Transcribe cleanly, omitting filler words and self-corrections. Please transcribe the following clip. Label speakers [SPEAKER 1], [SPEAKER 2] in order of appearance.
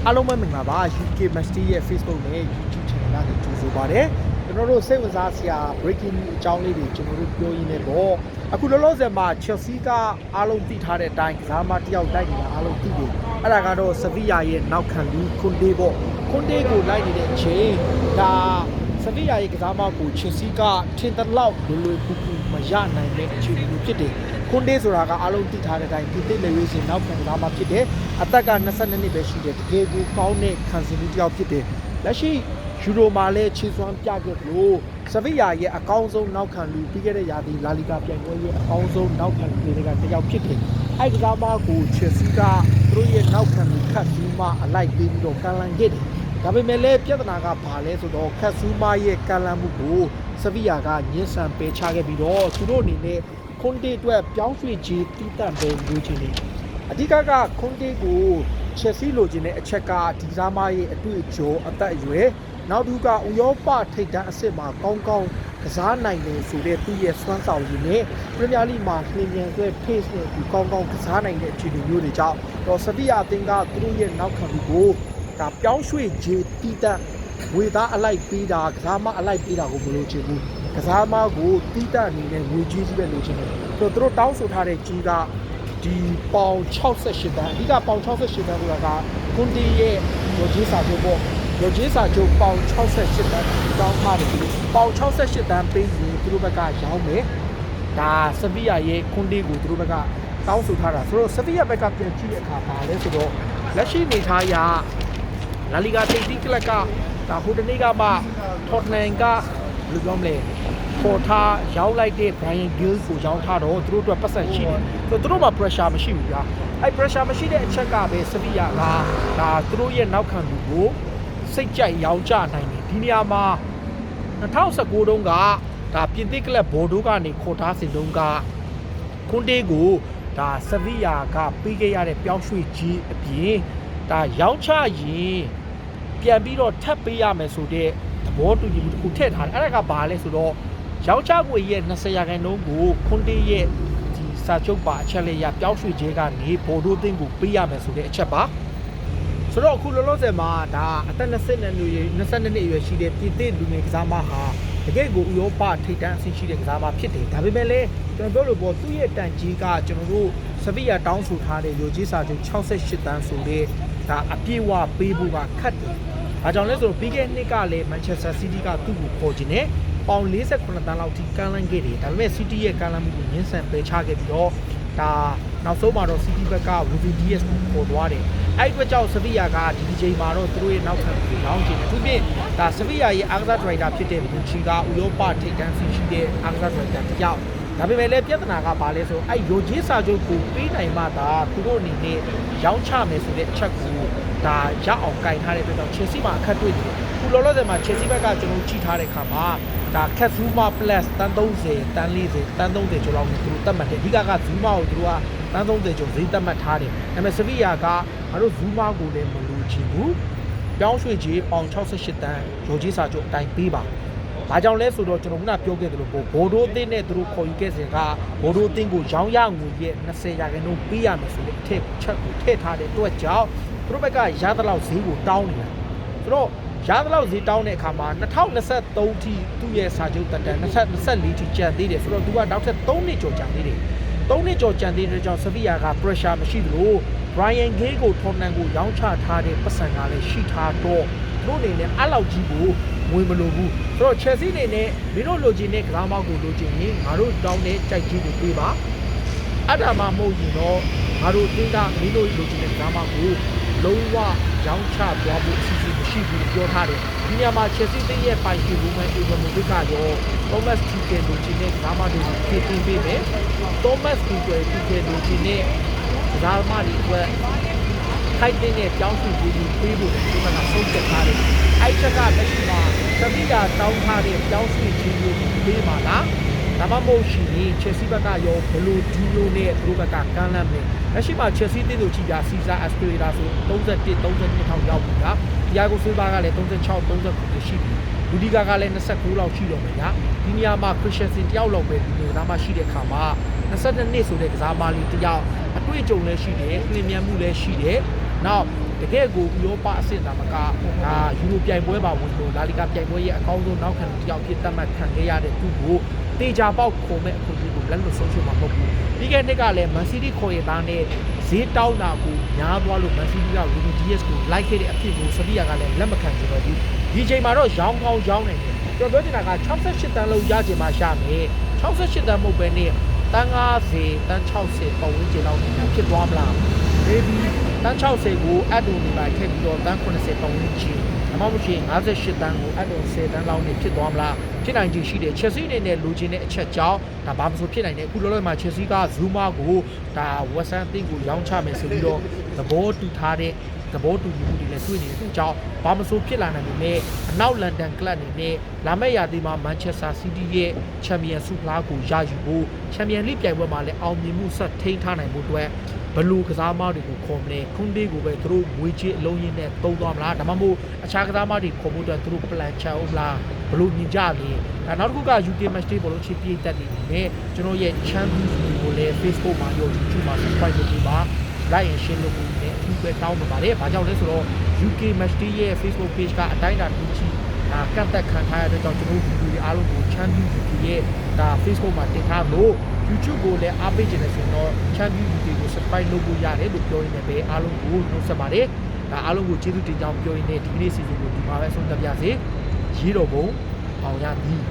[SPEAKER 1] အားလုံးပဲမင်္ဂလာပါ UK Mastery ရဲ့ Facebook နဲ့ YouTube Channel ကနေကြိုဆိုပါရစေကျွန်တော်တို့စိတ်ဝင်စားစရာ breaking news အကြောင်းလေးတွေကျွန်တော်တို့ပြောရင်းနဲ့ပေါ့အခုလောလောဆယ်မှာ Chelsea ကအားလုံးသိထားတဲ့အတိုင်းကစားမတစ်ယောက်တိုက်နေတာအားလုံးသိတယ်အဲ့ဒါကတော့ Sevilla ရဲ့နောက်ခံလူ Conte ပေါ့ Conte ကိုလိုက်နေတဲ့အချိန်ဒါ Sevilla ရဲ့ကစားမကို Chelsea ကထင်သလောက်လွယ်ကူကူမရနိုင်တဲ့အခြေအနေမျိုးဖြစ်တယ်ခွန်ဒေးဆိုတာကအားလုံးသိထားတဲ့အတိုင်းဒီတိလေဝေးစင်နောက်ခံလာမှဖြစ်တယ်အသက်က22နှစ်ပဲရှိတယ်တကယ်ကိုကောင်းတဲ့ခံစားမှုတစ်ယောက်ဖြစ်တယ်လက်ရှိယူရိုမှာလည်းခြေစွမ်းပြခဲ့လို့ဆဗီယာရဲ့အကောင်းဆုံးနောက်ခံလူပြီးခဲ့တဲ့ရာသီလာလီဂါပြိုင်ပွဲရဲ့အကောင်းဆုံးနောက်ခံလူတွေကတစ်ယောက်ဖြစ်တယ်အဲ့ဒီကစားမကိုချယ်ဆီကသူတို့ရဲ့နောက်ခံလူခတ်ဆူမအလိုက်ပေးပြီးတော့ကန်လန်ခဲ့တယ်ဒါပေမဲ့လည်းပြဿနာကဘာလဲဆိုတော့ခတ်ဆူမရဲ့ကန်လန်မှုကိုဆဗီယာကညှင်းဆန်ပယ်ချခဲ့ပြီးတော့သူတို့အနေနဲ့ခွန်တေအတွက်ပြောင်းရွှေ့ခြင်းတည်တံ့ပဲလိုချင်နေအဓိကကခွန်တေကိုချက်စီလိုချင်တဲ့အချက်ကဒီစားမရဲ့အတွေ့အကြုံအသက်အရွယ်နောက်တစ်ခုကဥရောပထိပ်တန်းအဆင့်မှာကောင်းကောင်းကစားနိုင်တယ်ဆိုတဲ့သူ့ရဲ့စွမ်းဆောင်ရည်နဲ့ပရီးမီးယားလိမှာနှင်းမြန်ဆွဲ pace နဲ့ဒီကောင်းကောင်းကစားနိုင်တဲ့အခြေအနေမျိုးတွေကြောင့်တော့စဗီယာအသင်းကသူတို့ရဲ့နောက်ခံလူကိုဒါပြောင်းရွှေ့ခြင်းတည်တံ့ဝေသားအလိုက်ပေးတာကစားမအလိုက်ပေးတာကိုမလိုချင်ဘူးကစားမကိုတီးတန့်အနေနဲ့ငွေကြီးပဲလိုချင်တယ်သူတို့တောင်းဆိုထားတဲ့ကြီးကဒီပေါင်68တန်းအဓိကပေါင်68တန်းဆိုတာကကွန်တီရဲ့ရောကြီးစာချုပ်ပေါ့ရောကြီးစာချုပ်ပေါင်68တန်းတောင်းထားတယ်ပေါင်68တန်းပေးရင်သူတို့ဘက်ကရောင်းမယ်ဒါဆဗီယာရဲ့ကွန်တီကိုသူတို့ဘက်ကတောင်းဆိုထားတာဆိုတော့ဆဗီယာဘက်ကပြန်ကြည့်တဲ့အခါပါလဲဆိုတော့လက်ရှိနေထားရလာလီဂါထိပ်သီးကလပ်ကဒါဟိုတနေ့ကမှထော်တနမ်ကဘယ်လိုပြောမလဲပေါ်ထားရောက်လိုက်တဲ့ Brian Gill ကိုရောက်ထားတော့သူတို့အတွက်ပတ်သက်ရှိတယ်သူတို့မှာ pressure မရှိဘူးကြာအဲ့ pressure မရှိတဲ့အချက်ကပဲဆဗီယာကဒါသူတို့ရဲ့နောက်ခံလူကိုစိတ်ကြိုက်ရောင်းချနိုင်တယ်ဒီနေရာမှာ2019တုန်းကဒါပြင်သစ်ကလပ်ဘော်ဒိုကနေခေါ်ထားစဉ်တုန်းကကွန်တေကိုဒါဆဗီယာကပေးခဲ့ရတဲ့ပြောင်းရွှေ့ကြီးအပြင်ဒါရောင်းချရင်ပြန်ပြီးတော့ထပ်ပေးရမယ်ဆိုတဲ့သဘောတူညီမှုတစ်ခုထည့်ထားတယ်အဲ့ဒါကဘာလဲဆိုတော့ရောင်းချငွေရဲ့20%ကိုခွန်တေးရဲ့ဒီစာချုပ်ပါအချက်လေးရပြောင်းရွှေ့ခြင်းကနေဘော်ဒိုသင်းကိုပေးရမယ်ဆိုတဲ့အချက်ပါဆိုတော့အခုလောလောဆယ်မှာဒါအသက်20နှစ်အရွယ်ရှိတဲ့ပြည်သစ်လူငယ်ကစားမဟာတကယ့်ကိုဥရောပထိပ်တန်းအဆင့်ရှိတဲ့ကစားမဖြစ်တယ်ဒါပေမဲ့လည်းကျွန်တော်ပြောလို့ပေါ့သူ့ရဲ့တန်ကြီးကကျွန်တော်တို့ဆဗီယာတောင်းဆိုထားတဲ့ရိုကြီးစာချုပ်68တန်းဆိုတဲ့ဒါအပြည့်အဝပေးဖို့ကခက်တယ်ဒါကြောင့်လဲဆိုတော့ပြီးခဲ့တဲ့နှစ်ကလည်း Manchester City ကသူ့ကိုခေါ်ခြင်းနဲ့ပေါင်48တန်းလောက်ထိကန်လန်းခဲ့တယ်ဒါပေမဲ့ City ရဲ့ကန်လန်းမှုကိုညှင်းဆန်ပယ်ချခဲ့ပြီးတော့ဒါနောက်ဆုံးမှာတော့ City ဘက်က Ruben Dias ကိုခေါ်သွားတယ်အဲ့အတွက်ကြောင့် Sevilla ကဒီချိန်မှာတော့သူတို့ရဲ့နောက်ခံကိုလောင်းချင်တယ်သူပြင်ဒါ Sevilla ရဲ့အားကစားဒရိုက်တာဖြစ်တဲ့ Bucci ကဥရောပထိပ်တန်းဆင့်ရှိတဲ့အားကစားဒရိုက်တာတစ်ယောက်ဒါပေမဲ့လည်းပြဿနာကဘာလဲဆိုအဲ့ရိုဂျီစာချုပ်ကိုပေးနိုင်မှသာသူတို့အနေနဲ့ရောင်းချမယ်ဆိုတဲ့အချက်ကိုဒါရအောင်ကင်ထားတဲ့အတွက်ကြောင့် Chelsea မှာအခက်တွေ့တယ်ခုလောလောဆယ်မှာ Chelsea ဘက်ကကျွန်တော်ကြည့်ထားတဲ့အခါမှာဒါခက်ဆူမာ plus တန်း30တန်း40တန်း30ကျော်လောက်ကိုသူတို့သတ်မှတ်တယ်အဓိကကဇူမာကိုသူတို့ကတန်း30ကျော်ဈေးသတ်မှတ်ထားတယ်ဒါပေမဲ့ Sevilla ကငါတို့ဇူမာကိုလည်းမလိုချင်ဘူးပြောင်းရွှေ့ကြီးပေါင်68တန်းရိုဂျီစာချုပ်အတိုင်းပေးပါဘာကြောင့်လဲဆိုတော့ကျွန်တော်ခုနပြောခဲ့သလိုဘော်ဒိုအသင်းနဲ့သူတို့ခေါ်ယူခဲ့စဉ်ကဘော်ဒိုအသင်းကိုရောင်းရငွေရဲ့20%ပေးရမယ်ဆိုတဲ့အထက်ချက်ကိုထည့်ထားတဲ့အတွက်ကြောင့်သူတို့ဘက်ကရသလောက်ဈေးကိုတောင်းနေတာဆိုတော့ရသလောက်ဈေးတောင်းတဲ့အခါမှာ2023ထိသူ့ရဲ့စာချုပ်တက်တန်း2024ထိကျန်သေးတယ်ဆိုတော့သူကနောက်ထပ်3နှစ်ကျော်ကျန်သေးတယ်3နှစ်ကျော်ကျန်သေးတဲ့ကြောင့်ဆဗီယာက pressure မရှိသလို Brian Gill ကိုထော်နန်ကိုရောင်းချထားတဲ့ပတ်စံကလည်းရှိထားတော့တို့အနေနဲ့အဲ့လောက်ကြီးကိုငွေမလိုဘူးဆိုတော့ Chelsea အနေနဲ့မင်းတို့လိုချင်တဲ့ကစားမကိုလိုချင်ရင်ငါတို့တောင်းတဲ့ကြိုက်ကြီးကိုပေးပါအဲ့ဒါမှမဟုတ်ရင်တော့ငါတို့အင်းကမင်းတို့လိုချင်တဲ့ကစားမကိုလုံးဝရောင်းချသွားဖို့အစီအစဉ်မရှိဘူးပြောထားတယ်ဒီညမှာ Chelsea တင်းရဲ့ပိုင်ရှင်ဘူးမဲ့အေဗာမူဒစ်ကရော Thomas Tuchel လိုချင်တဲ့ကစားမတွေကိုဖြည့်တင်ပေးမယ် Thomas Tuchel လိုချင်တဲ့ကစားမတွေအတွက်ထိုက်တဲ့ပြောင်းရွှေ့ပြီးပေးဖို့ဒီမှာဆုံးဖြတ်ထားတယ်အဲ့ချက်ကလက်ရှိမှာသတိရတောင်းထားတဲ့ပြောင်းရွှေ့ခြင်းကိုပေးပါလားဒါမှမဟုတ်ရှင် Chelsea ဘက်ကရောဘလိုဒီလိုနဲ့သူတို့ဘက်ကကမ်းလှမ်းမယ်လက်ရှိမှာ Chelsea တင်းတို့ကြည့်ကြ Cesar Azpilicueta ဆို31 32ထောင်ရောက်ပြီဗျာ Thiago Silva ကလည်း36 39ရှိပြီလူဒီကာကလည်း29လောက်ရှိတော့မယ်ဗျာဒီနေရာမှာ Christensen တယောက်လောက်ပဲဒီလိုသားမှရှိတဲ့အခါမှာ22နှစ်ဆိုတဲ့ကစားမလေးတယောက်အတွေ့အကြုံလည်းရှိတယ်ပြင်မြန်မှုလည်းရှိတယ်နောက် တကယ်ကိုဥရောပအဆင့်သာမကယူရိုပြိုင်ပွဲပါဝင်လို့လာလီဂါပြိုင်ပွဲရဲ့အကောင်းဆုံးနောက်ခံတယောက်ဖြစ်သတ်မှတ်ခံခဲ့ရတဲ့သူ့ကိုတေချာပေါက်ခုံမဲ့အခွင့်အရေးကိုလက်လွတ်ဆုံးရှုံးမှာမဟုတ်ဘူးပြီးခဲ့တဲ့နှစ်ကလည်းမန်စီးတီးခေါ်ရသားနဲ့ဈေးတောင်းတာကိုညားသွားလို့မန်စီးတီးက Ruben Dias ကိုလိုက်ခဲ့တဲ့အဖြစ်ကိုစပီယာကလည်းလက်မခံချင်တော့ဘူးဒီချိန်မှာတော့ရောင်းကောင်းရောင်းနိုင်တယ်ကျွန်တော်ပြောချင်တာက68တန်းလုံးရချင်မှရမယ်68တန်းမဟုတ်ပဲနဲ့တန်း90တန်း60ပတ်ဝန်းကျင်လောက်နဲ့ဖြစ်သွားမလား maybe တန်း60ကိုအတူနေပါထည့်ပြီးတော့တန်း80ပတ်ဝန်းကျင်အမှမဟုတ်ရင်58တန်းကိုအတူ10တန်းလောက်နဲ့ဖြစ်သွားမလားဖြစ်နိုင်ခြေရှိတယ် Chelsea အနေနဲ့လိုချင်တဲ့အချက်ကြောင့်ဒါဘာမှမဆိုဖြစ်နိုင်တယ်အခုလောလောဆယ်မှာ Chelsea က Zuma ကိုဒါ West Ham အသင်းကိုရောင်းချမယ်ဆိုပြီးတော့သဘောတူထားတဲ့သဘောတူညီမှုတွေနဲ့တွေ့နေတဲ့အကြောင်းဘာမဆိုဖြစ်လာနိုင်ပေမဲ့အနောက်လန်ဒန်ကလပ်အနေနဲ့လာမယ့်ရာသီမှာ Manchester City ရဲ့ Champions League ဖလားကိုရယူဖို့ Champions League ပြိုင်ပွဲမှာလည်းအောင်မြင်မှုဆက်ထိန်းထားနိုင်ဖို့အတွက်ဘလူကစားမတွေကိုခေါ်မလဲခွန်ဒေးကိုပဲသူတို့ငွေချေအလုံးရင်းနဲ့တုံးသွားမလားဒါမှမဟုတ်အခြားကစားမတွေခေါ်ဖို့အတွက်သူတို့ plan ချအောင်လားဘလူမြင်ကြလေနောက်တစ်ခုက UK Match Day ဘောလုံးချစ်ပြေးတက်နေတယ်ကျွန်တော်ရဲ့ Champions League ကိုလည်း Facebook မှာရော YouTube မှာ subscribe လုပ်ပြီးပါလိုက်ရင်ရှင်းလို့ကိုလည်းအထူးပဲတောင်းပန်ပါတယ်။ဘာကြောင့်လဲဆိုတော့ UK Match Day ရဲ့ Facebook page ကအတိုင်းအတာတစ်ခုကြီးကန့်သက်ခံထားရတဲ့ကြောင့်ကျွန်တော်ဗီဒီယိုတွေအားလုံးကို Champions UK ရဲ့Facebook မှာတင်ထားလို့ YouTube ကိုလည်းအားပေးကြတယ်ဆိုတော့ Champions UK ကို subscribe လုပ်ဖို့ရတယ်လို့ပြောရင်းနဲ့ပဲအားလုံးကိုနှုတ်ဆက်ပါတယ်။အားလုံးကိုကျေးဇူးတင်ကြောင်းပြောရင်းနဲ့ဒီကနေ့စီစဉ်ကိုဒီမှာပဲဆုံးသတ်ပါရစေ။ရေးတော်ပုံအောင်ရမည်